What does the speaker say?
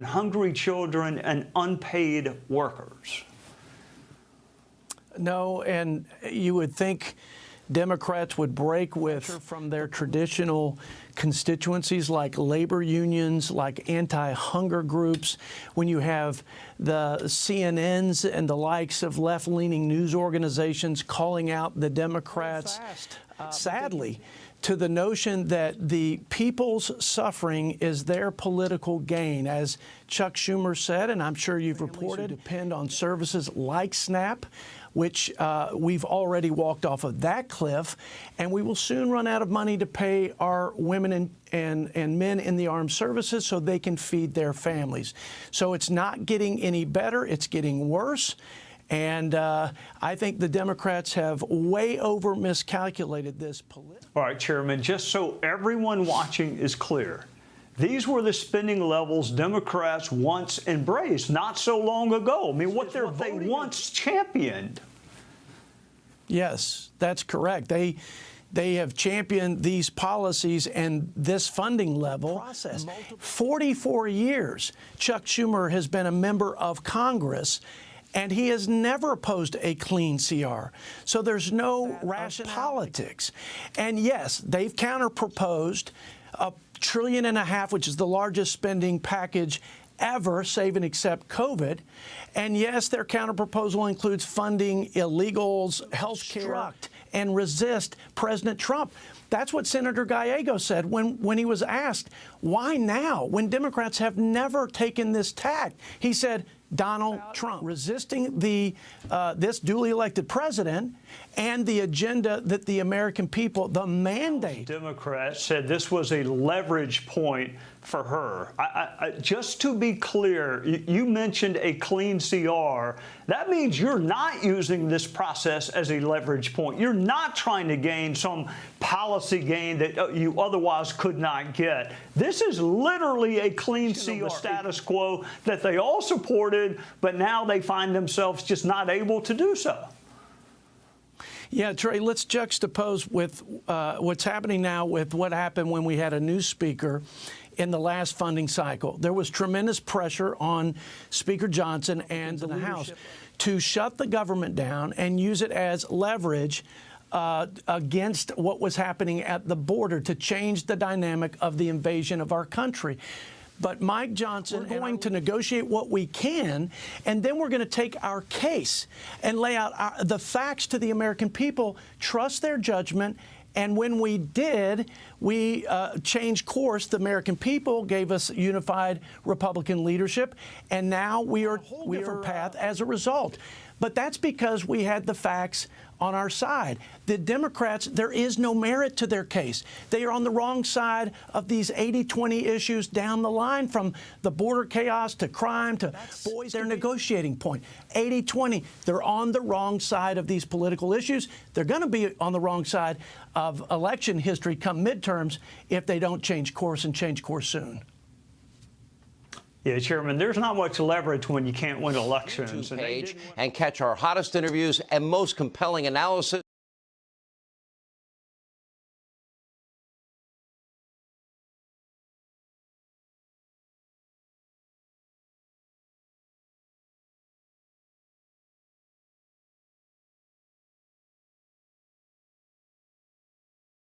hungry children and unpaid workers. No, and you would think Democrats would break with from their traditional constituencies like labor unions, like anti-hunger groups, when you have the CNNs and the likes of left-leaning news organizations calling out the Democrats, sadly, to the notion that the people's suffering is their political gain. As Chuck Schumer said, and I'm sure you've reported, depend on services like SNAP, which we've already walked off of that cliff, and we will soon run out of money to pay our women and men in the armed services so they can feed their families. So it's not getting any better, it's getting worse. And I think the Democrats have way over miscalculated this politically. All right, Chairman, just so everyone watching is clear, these were the spending levels Democrats once embraced not so long ago. I mean, what they once championed. Yes, that's correct. They have championed these policies and this funding level. 44 years Chuck Schumer has been a member of Congress, and he has never opposed a clean CR. So there's no rational politics. And yes, they've counter-proposed $1.5 trillion, which is the largest spending package ever, save and except COVID. And yes, their counter-proposal includes funding illegals, health care, and resist President Trump. That's what Senator Gallego said when he was asked, why now, when Democrats have never taken this tack? He said, Donald Trump resisting this duly elected president and the agenda that the American people, the mandate. Democrats said this was a leverage point for her. Just to be clear, you mentioned a clean CR. That means you're not using this process as a leverage point. You're not trying to gain some policy gain that you otherwise could not get. This is literally a clean CR status quo that they all supported, but now they find themselves just not able to do so. Yeah, Trey, let's juxtapose with what's happening now with what happened when we had a new speaker in the last funding cycle. There was tremendous pressure on Speaker Johnson and the House to shut the government down and use it as leverage against what was happening at the border to change the dynamic of the invasion of our country. But Mike Johnson, we're going to negotiate what we can, and then we're going to take our case and lay out the facts to the American people, trust their judgment. And when we did, we changed course. The American people gave us unified Republican leadership, and now we are on a different path as a result. But that's because we had the facts on our side. The Democrats, there is no merit to their case. They are on the wrong side of these 80-20 issues down the line, from the border chaos to crime to boys. Their negotiating point, 80-20. They're on the wrong side of these political issues. They're going to be on the wrong side of election history come midterms if they don't change course and change course soon. Yeah, Chairman, there's not much leverage when you can't win elections. And catch our hottest interviews and most compelling analysis.